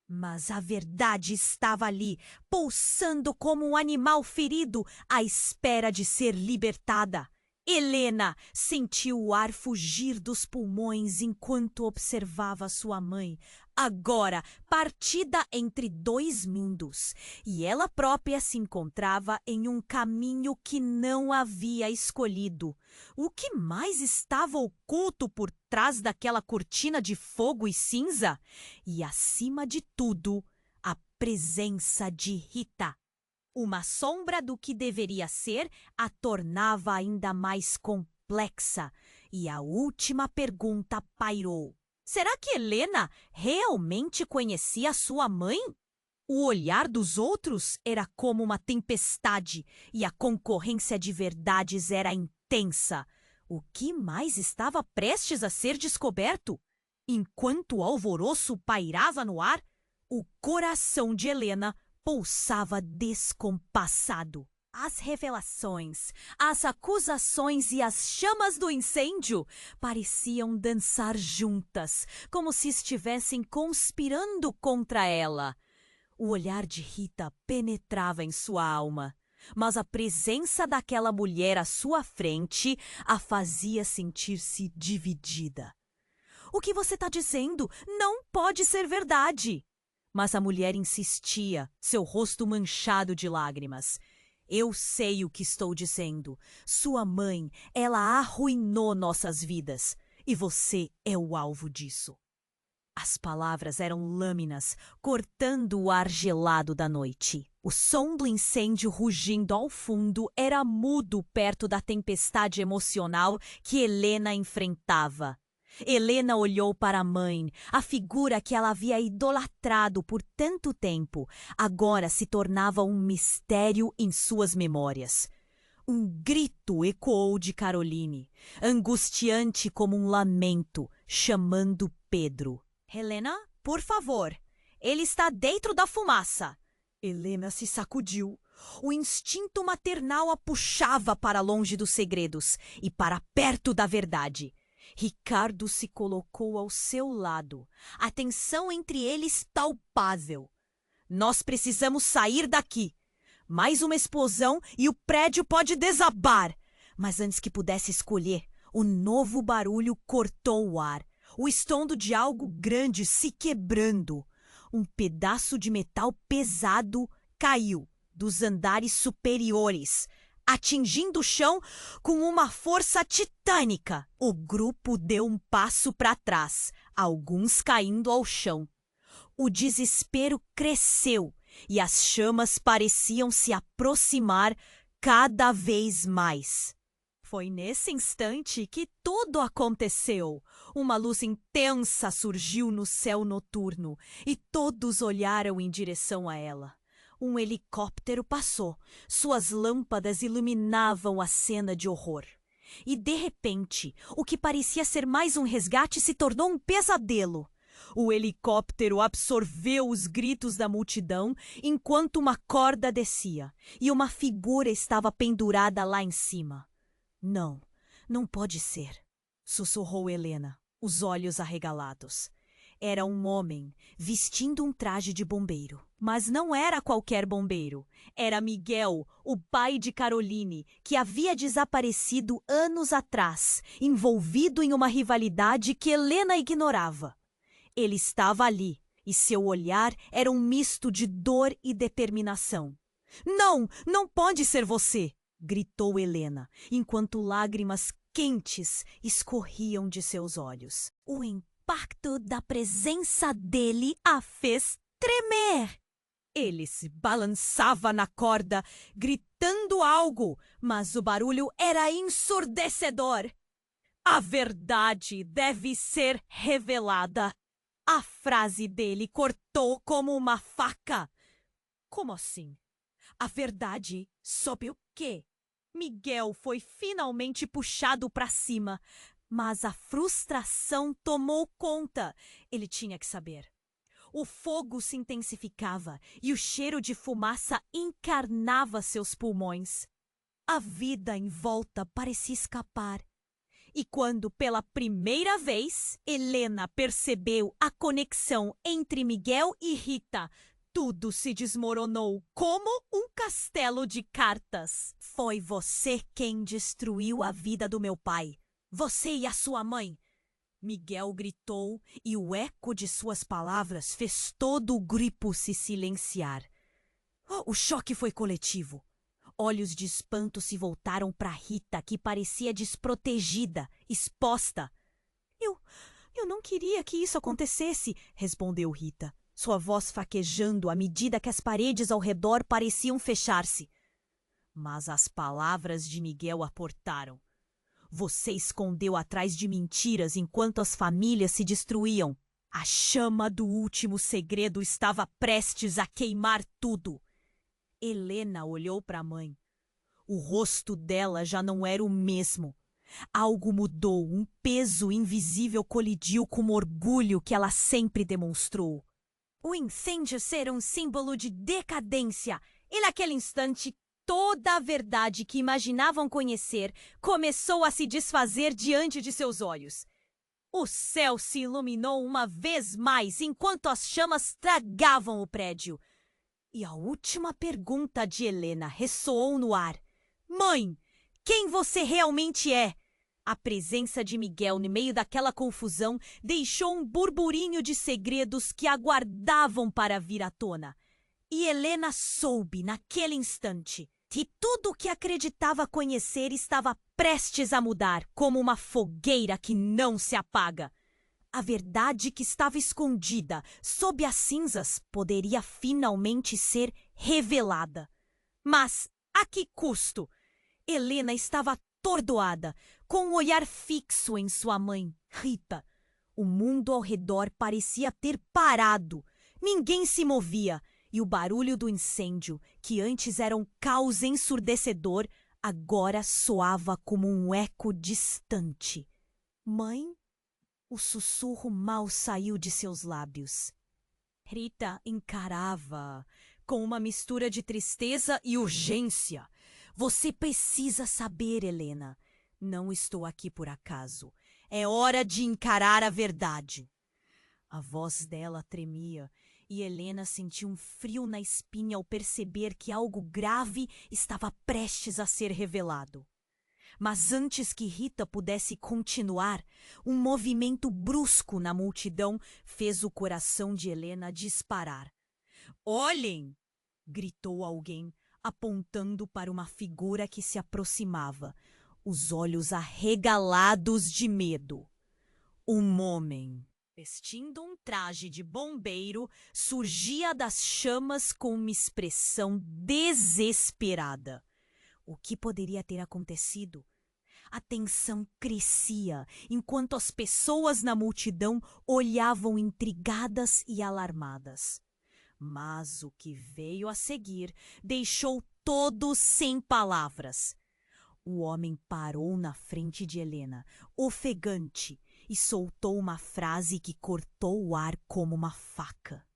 Mas a verdade estava ali, pulsando como um animal ferido, à espera de ser libertada. Helena sentiu o ar fugir dos pulmões enquanto observava sua mãe, agora partida entre dois mundos, e ela própria se encontrava em um caminho que não havia escolhido. O que mais estava oculto por trás daquela cortina de fogo e cinza? E, acima de tudo, a presença de Rita. Uma sombra do que deveria ser a tornava ainda mais complexa. E a última pergunta pairou. Será que Helena realmente conhecia sua mãe? O olhar dos outros era como uma tempestade e a concorrência de verdades era intensa. O que mais estava prestes a ser descoberto? Enquanto o alvoroço pairava no ar, o coração de Helena pulsava descompassado. As revelações, as acusações e as chamas do incêndio pareciam dançar juntas, como se estivessem conspirando contra ela. O olhar de Rita penetrava em sua alma, mas a presença daquela mulher à sua frente a fazia sentir-se dividida. O que você está dizendo não pode ser verdade. Mas a mulher insistia, seu rosto manchado de lágrimas. Eu sei o que estou dizendo. Sua mãe, ela arruinou nossas vidas. E você é o alvo disso. As palavras eram lâminas, cortando o ar gelado da noite. O som do incêndio rugindo ao fundo era mudo perto da tempestade emocional que Helena enfrentava. Helena olhou para a mãe, a figura que ela havia idolatrado por tanto tempo, agora se tornava um mistério em suas memórias. Um grito ecoou de Caroline, angustiante como um lamento, chamando Pedro. Helena, por favor, ele está dentro da fumaça. Helena se sacudiu. O instinto maternal a puxava para longe dos segredos e para perto da verdade. Ricardo se colocou ao seu lado, a tensão entre eles palpável. Nós precisamos sair daqui. Mais uma explosão e o prédio pode desabar. Mas antes que pudesse escolher, o novo barulho cortou o ar. O estrondo de algo grande se quebrando. Um pedaço de metal pesado caiu dos andares superiores, atingindo o chão com uma força titânica. O grupo deu um passo para trás, alguns caindo ao chão. O desespero cresceu e as chamas pareciam se aproximar cada vez mais. Foi nesse instante que tudo aconteceu. Uma luz intensa surgiu no céu noturno e todos olharam em direção a ela. Um helicóptero passou. Suas lâmpadas iluminavam a cena de horror. E, de repente, o que parecia ser mais um resgate se tornou um pesadelo. O helicóptero absorveu os gritos da multidão enquanto uma corda descia e uma figura estava pendurada lá em cima. Não pode ser, sussurrou Helena, os olhos arregalados. Era um homem vestindo um traje de bombeiro. Mas não era qualquer bombeiro. Era Miguel, o pai de Caroline, que havia desaparecido anos atrás, envolvido em uma rivalidade que Helena ignorava. Ele estava ali, e seu olhar era um misto de dor e determinação. Não, não pode ser você! Gritou Helena, enquanto lágrimas quentes escorriam de seus olhos. O impacto da presença dele a fez tremer. Ele se balançava na corda, gritando algo, mas o barulho era ensurdecedor. A verdade deve ser revelada. A frase dele cortou como uma faca. Como assim? A verdade sobre o quê? Miguel foi finalmente puxado para cima, mas a frustração tomou conta. Ele tinha que saber. O fogo se intensificava e o cheiro de fumaça encarnava seus pulmões. A vida em volta parecia escapar. E quando, pela primeira vez, Helena percebeu a conexão entre Miguel e Rita, tudo se desmoronou como um castelo de cartas. Foi você quem destruiu a vida do meu pai. Você e a sua mãe. Miguel gritou e o eco de suas palavras fez todo o grupo se silenciar. O choque foi coletivo. Olhos de espanto se voltaram para Rita, que parecia desprotegida, exposta. Eu não queria que isso acontecesse, respondeu Rita, sua voz fraquejando à medida que as paredes ao redor pareciam fechar-se. Mas as palavras de Miguel aportaram. Você escondeu atrás de mentiras enquanto as famílias se destruíam. A chama do último segredo estava prestes a queimar tudo. Helena olhou para a mãe. O rosto dela já não era o mesmo. Algo mudou, um peso invisível colidiu com o orgulho que ela sempre demonstrou. O incêndio era um símbolo de decadência, e naquele instante toda a verdade que imaginavam conhecer começou a se desfazer diante de seus olhos. O céu se iluminou uma vez mais enquanto as chamas tragavam o prédio. E a última pergunta de Helena ressoou no ar. Mãe, quem você realmente é? A presença de Miguel no meio daquela confusão deixou um burburinho de segredos que aguardavam para vir à tona. E Helena soube, naquele instante, que tudo o que acreditava conhecer estava prestes a mudar, como uma fogueira que não se apaga. A verdade que estava escondida sob as cinzas poderia finalmente ser revelada. Mas a que custo? Helena estava atordoada, com um olhar fixo em sua mãe, Rita. O mundo ao redor parecia ter parado. Ninguém se movia, e o barulho do incêndio, que antes era um caos ensurdecedor, agora soava como um eco distante. Mãe? O sussurro mal saiu de seus lábios. Rita encarava com uma mistura de tristeza e urgência. Você precisa saber, Helena. Não estou aqui por acaso. É hora de encarar a verdade. A voz dela tremia e Helena sentiu um frio na espinha ao perceber que algo grave estava prestes a ser revelado. Mas antes que Rita pudesse continuar, um movimento brusco na multidão fez o coração de Helena disparar. Olhem! Gritou alguém, apontando para uma figura que se aproximava, os olhos arregalados de medo. Um homem, vestindo um traje de bombeiro, surgia das chamas com uma expressão desesperada. O que poderia ter acontecido? A tensão crescia enquanto as pessoas na multidão olhavam intrigadas e alarmadas. Mas o que veio a seguir deixou todos sem palavras. O homem parou na frente de Helena, ofegante, e soltou uma frase que cortou o ar como uma faca.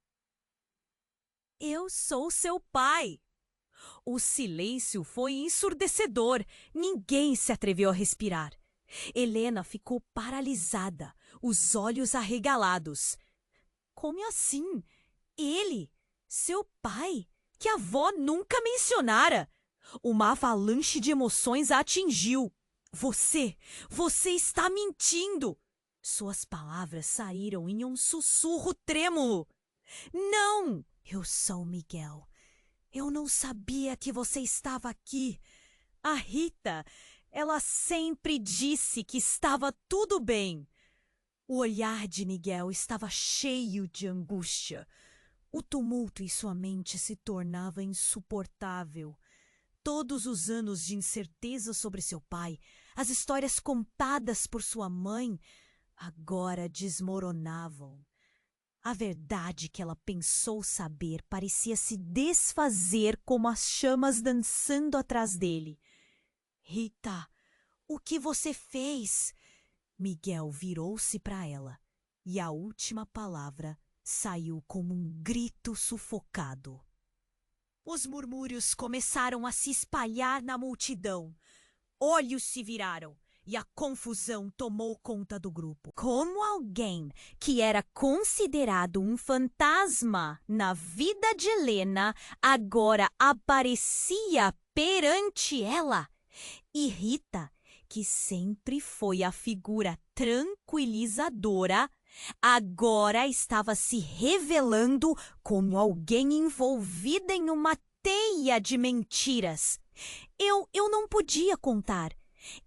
Eu sou seu pai! O silêncio foi ensurdecedor. Ninguém se atreveu a respirar. Helena ficou paralisada, os olhos arregalados. Como assim? Ele, seu pai, que a avó nunca mencionara. Uma avalanche de emoções a atingiu. Você está mentindo! Suas palavras saíram em um sussurro trêmulo. Não! Eu sou Miguel. Eu não sabia que você estava aqui. A Rita, ela sempre disse que estava tudo bem. O olhar de Miguel estava cheio de angústia. O tumulto em sua mente se tornava insuportável. Todos os anos de incerteza sobre seu pai, as histórias contadas por sua mãe, agora desmoronavam. A verdade que ela pensou saber parecia se desfazer como as chamas dançando atrás dele. Rita, o que você fez? Miguel virou-se para ela e a última palavra saiu como um grito sufocado. Os murmúrios começaram a se espalhar na multidão. Olhos se viraram e a confusão tomou conta do grupo. Como alguém que era considerado um fantasma na vida de Helena agora aparecia perante ela. E Rita, que sempre foi a figura tranquilizadora, agora estava se revelando como alguém envolvida em uma teia de mentiras. Eu não podia contar.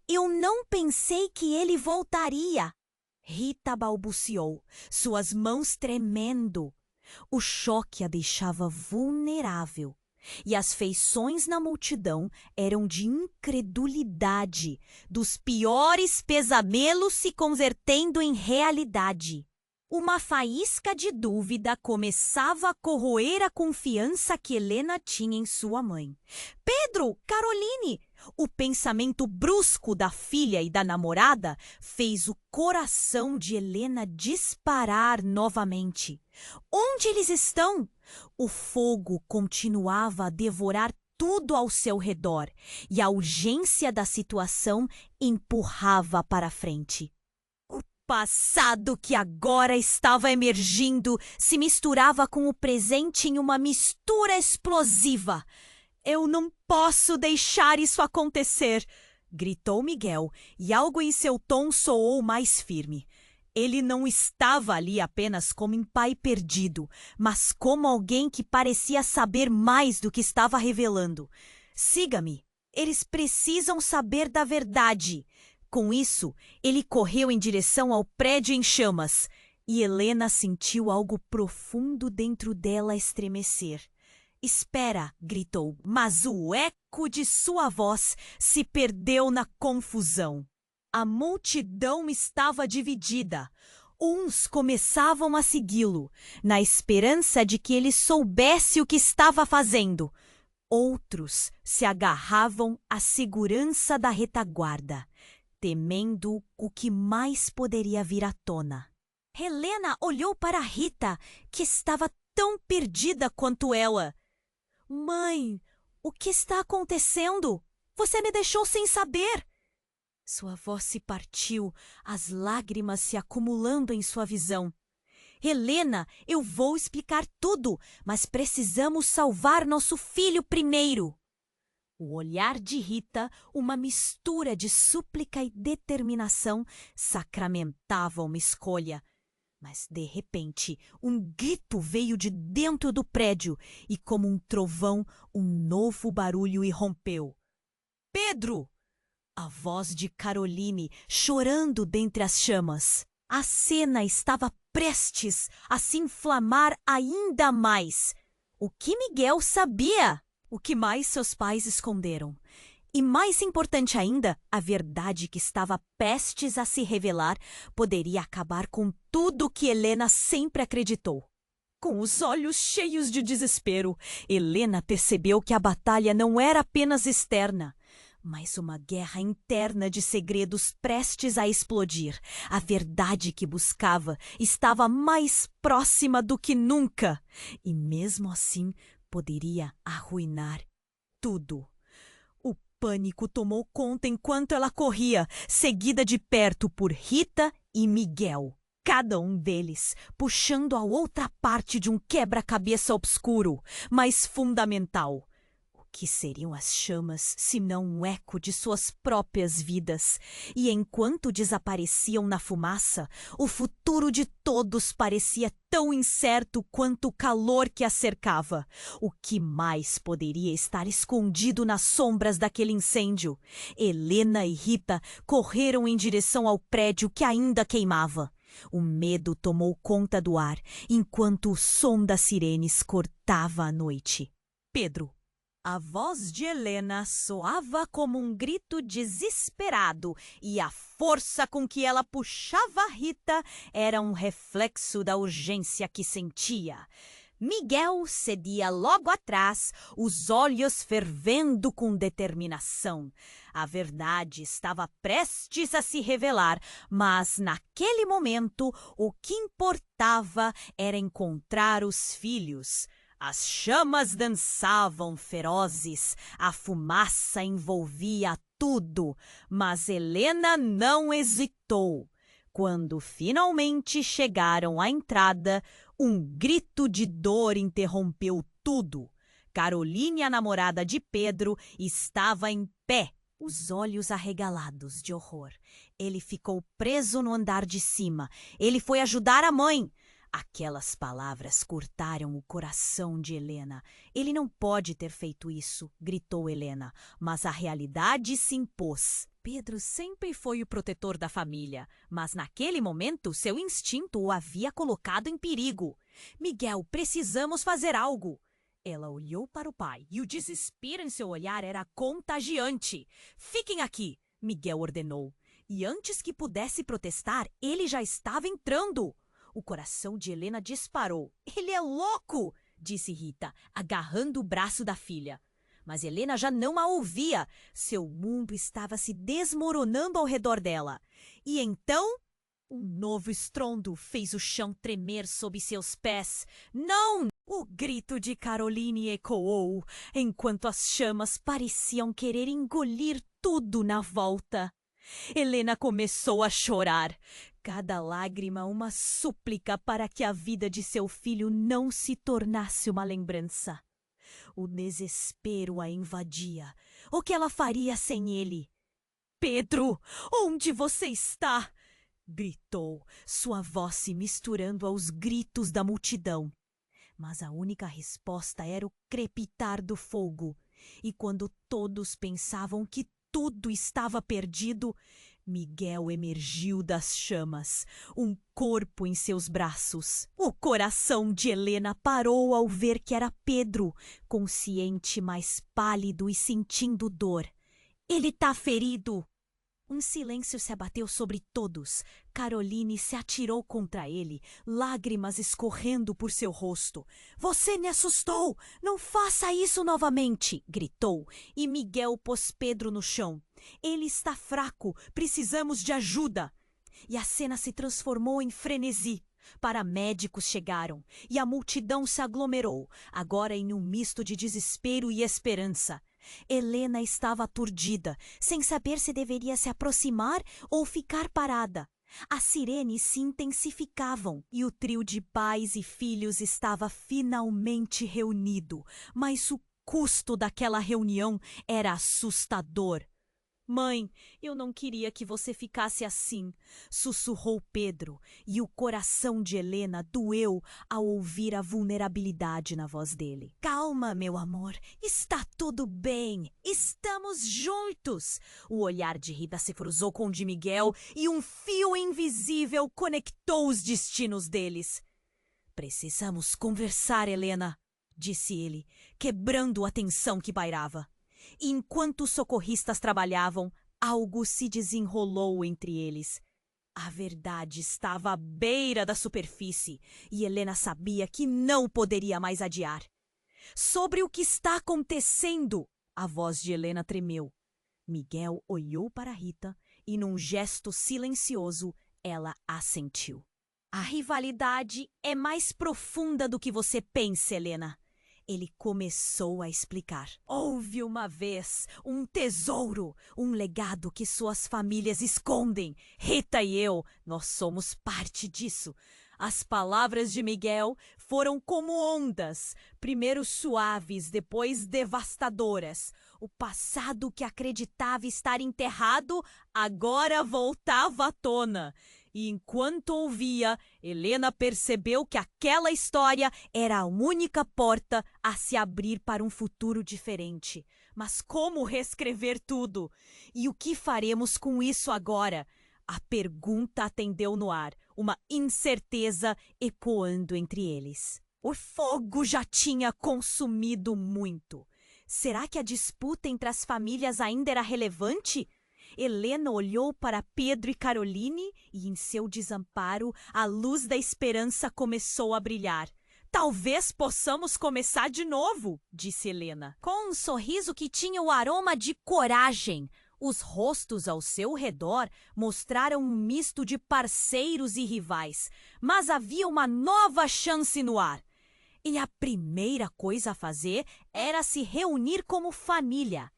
Eu não pensei que ele voltaria. Rita balbuciou, suas mãos tremendo. O choque a deixava vulnerável. E as feições na multidão eram de incredulidade, dos piores pesadelos se convertendo em realidade. Uma faísca de dúvida começava a corroer a confiança que Helena tinha em sua mãe. Pedro, Caroline! O pensamento brusco da filha e da namorada fez o coração de Helena disparar novamente. Onde eles estão? O fogo continuava a devorar tudo ao seu redor e a urgência da situação empurrava para frente. O passado que agora estava emergindo se misturava com o presente em uma mistura explosiva. Eu não posso deixar isso acontecer, gritou Miguel, e algo em seu tom soou mais firme. Ele não estava ali apenas como um pai perdido, mas como alguém que parecia saber mais do que estava revelando. Siga-me. Eles precisam saber da verdade. Com isso, ele correu em direção ao prédio em chamas, e Helena sentiu algo profundo dentro dela estremecer. Espera, gritou, mas o eco de sua voz se perdeu na confusão. A multidão estava dividida. Uns começavam a segui-lo, na esperança de que ele soubesse o que estava fazendo. Outros se agarravam à segurança da retaguarda, temendo o que mais poderia vir à tona. Helena olhou para Rita, que estava tão perdida quanto ela. Mãe, o que está acontecendo? Você me deixou sem saber. Sua voz se partiu, as lágrimas se acumulando em sua visão. Helena, eu vou explicar tudo, mas precisamos salvar nosso filho primeiro. O olhar de Rita, uma mistura de súplica e determinação, sacramentava uma escolha. Mas, de repente, um grito veio de dentro do prédio e, como um trovão, um novo barulho irrompeu. Pedro! A voz de Caroline chorando dentre as chamas. A cena estava prestes a se inflamar ainda mais. O que Miguel sabia? O que mais seus pais esconderam? E mais importante ainda, a verdade que estava prestes a se revelar poderia acabar com tudo que Helena sempre acreditou. Com os olhos cheios de desespero, Helena percebeu que a batalha não era apenas externa, mas uma guerra interna de segredos prestes a explodir. A verdade que buscava estava mais próxima do que nunca, e mesmo assim poderia arruinar tudo. O pânico tomou conta enquanto ela corria, seguida de perto por Rita e Miguel. cada um deles puxando a outra parte de um quebra-cabeça obscuro, mas fundamental. O que seriam as chamas, se não um eco de suas próprias vidas? E enquanto desapareciam na fumaça, o futuro de todos parecia tão incerto quanto o calor que a cercava. O que mais poderia estar escondido nas sombras daquele incêndio? Helena e Rita correram em direção ao prédio que ainda queimava. O medo tomou conta do ar, enquanto o som das sirenes cortava a noite. Pedro. A voz de Helena soava como um grito desesperado e a força com que ela puxava Rita era um reflexo da urgência que sentia. Miguel cedia logo atrás, os olhos fervendo com determinação. A verdade estava prestes a se revelar, mas naquele momento o que importava era encontrar os filhos. As chamas dançavam ferozes, a fumaça envolvia tudo, mas Helena não hesitou. Quando finalmente chegaram à entrada, um grito de dor interrompeu tudo. Caroline, a namorada de Pedro, estava em pé, os olhos arregalados de horror. Ele ficou preso no andar de cima. Ele foi ajudar a mãe. Aquelas palavras cortaram o coração de Helena. Ele não pode ter feito isso, gritou Helena, mas a realidade se impôs. Pedro sempre foi o protetor da família, mas naquele momento seu instinto o havia colocado em perigo. Miguel, precisamos fazer algo. Ela olhou para o pai e o desespero em seu olhar era contagiante. Fiquem aqui, Miguel ordenou. E antes que pudesse protestar, ele já estava entrando. O coração de Helena disparou. Ele é louco, disse Rita, agarrando o braço da filha. Mas Helena já não a ouvia. Seu mundo estava se desmoronando ao redor dela. E então, um novo estrondo fez o chão tremer sob seus pés. Não! O grito de Caroline ecoou, enquanto as chamas pareciam querer engolir tudo na volta. Helena começou a chorar. Cada lágrima uma súplica para que a vida de seu filho não se tornasse uma lembrança. O desespero a invadia. O que ela faria sem ele? Pedro, onde você está? Gritou, sua voz se misturando aos gritos da multidão. Mas a única resposta era o crepitar do fogo. E quando todos pensavam que tudo estava perdido, Miguel emergiu das chamas, um corpo em seus braços. O coração de Helena parou ao ver que era Pedro, consciente, mais pálido e sentindo dor. Ele tá ferido! Um silêncio se abateu sobre todos. Caroline se atirou contra ele, lágrimas escorrendo por seu rosto. Você me assustou! Não faça isso novamente! Gritou, e Miguel pôs Pedro no chão. Ele está fraco, precisamos de ajuda! E a cena se transformou em frenesi. Paramédicos chegaram, e a multidão se aglomerou, agora em um misto de desespero e esperança. Helena estava aturdida, sem saber se deveria se aproximar ou ficar parada. As sirenes se intensificavam e o trio de pais e filhos estava finalmente reunido. Mas o custo daquela reunião era assustador. Mãe, eu não queria que você ficasse assim, sussurrou Pedro, e o coração de Helena doeu ao ouvir a vulnerabilidade na voz dele. Calma, meu amor, está tudo bem, estamos juntos. O olhar de Rita se cruzou com o de Miguel e um fio invisível conectou os destinos deles. Precisamos conversar, Helena, disse ele, quebrando a tensão que pairava. Enquanto os socorristas trabalhavam, algo se desenrolou entre eles. A verdade estava à beira da superfície e Helena sabia que não poderia mais adiar. Sobre o que está acontecendo? A voz de Helena tremeu. Miguel olhou para Rita e, num gesto silencioso, ela assentiu. A rivalidade é mais profunda do que você pensa, Helena. Ele começou a explicar. Houve uma vez um tesouro, um legado que suas famílias escondem. Rita e eu, nós somos parte disso. As palavras de Miguel foram como ondas, primeiro suaves, depois devastadoras. O passado que acreditava estar enterrado agora voltava à tona. E enquanto ouvia, Helena percebeu que aquela história era a única porta a se abrir para um futuro diferente. Mas como reescrever tudo? E o que faremos com isso agora? A pergunta atendeu no ar, uma incerteza ecoando entre eles. O fogo já tinha consumido muito. Será que a disputa entre as famílias ainda era relevante? Helena olhou para Pedro e Caroline e, em seu desamparo, a luz da esperança começou a brilhar. Talvez possamos começar de novo, disse Helena, com um sorriso que tinha o aroma de coragem. Os rostos ao seu redor mostraram um misto de parceiros e rivais, mas havia uma nova chance no ar. E a primeira coisa a fazer era se reunir como família.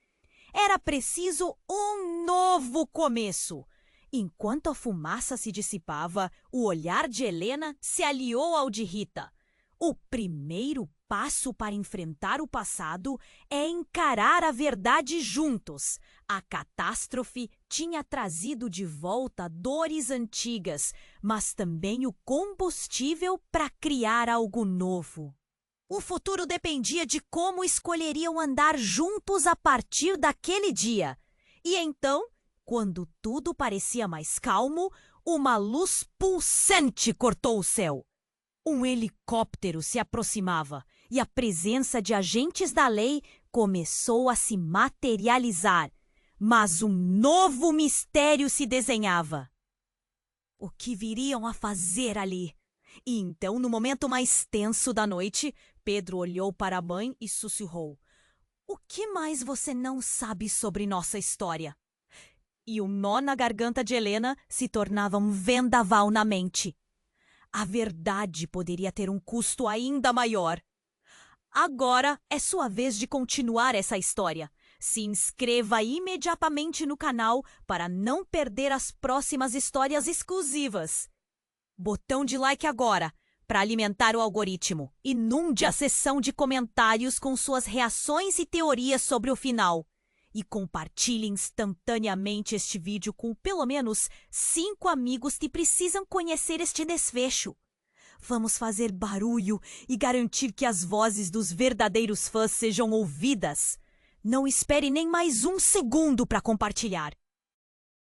Era preciso um novo começo. Enquanto a fumaça se dissipava, o olhar de Helena se aliou ao de Rita. O primeiro passo para enfrentar o passado é encarar a verdade juntos. A catástrofe tinha trazido de volta dores antigas, mas também o combustível para criar algo novo. O futuro dependia de como escolheriam andar juntos a partir daquele dia. E então, quando tudo parecia mais calmo, uma luz pulsante cortou o céu. Um helicóptero se aproximava e a presença de agentes da lei começou a se materializar. Mas um novo mistério se desenhava. O que viriam a fazer ali? E então, no momento mais tenso da noite, Pedro olhou para a mãe e sussurrou: "O que mais você não sabe sobre nossa história?" E o nó na garganta de Helena se tornava um vendaval na mente. A verdade poderia ter um custo ainda maior. Agora é sua vez de continuar essa história. Se inscreva imediatamente no canal para não perder as próximas histórias exclusivas. Botão de like agora para alimentar o algoritmo. Inunde a seção de comentários com suas reações e teorias sobre o final. E compartilhe instantaneamente este vídeo com pelo menos 5 amigos que precisam conhecer este desfecho. Vamos fazer barulho e garantir que as vozes dos verdadeiros fãs sejam ouvidas. Não espere nem mais um segundo para compartilhar.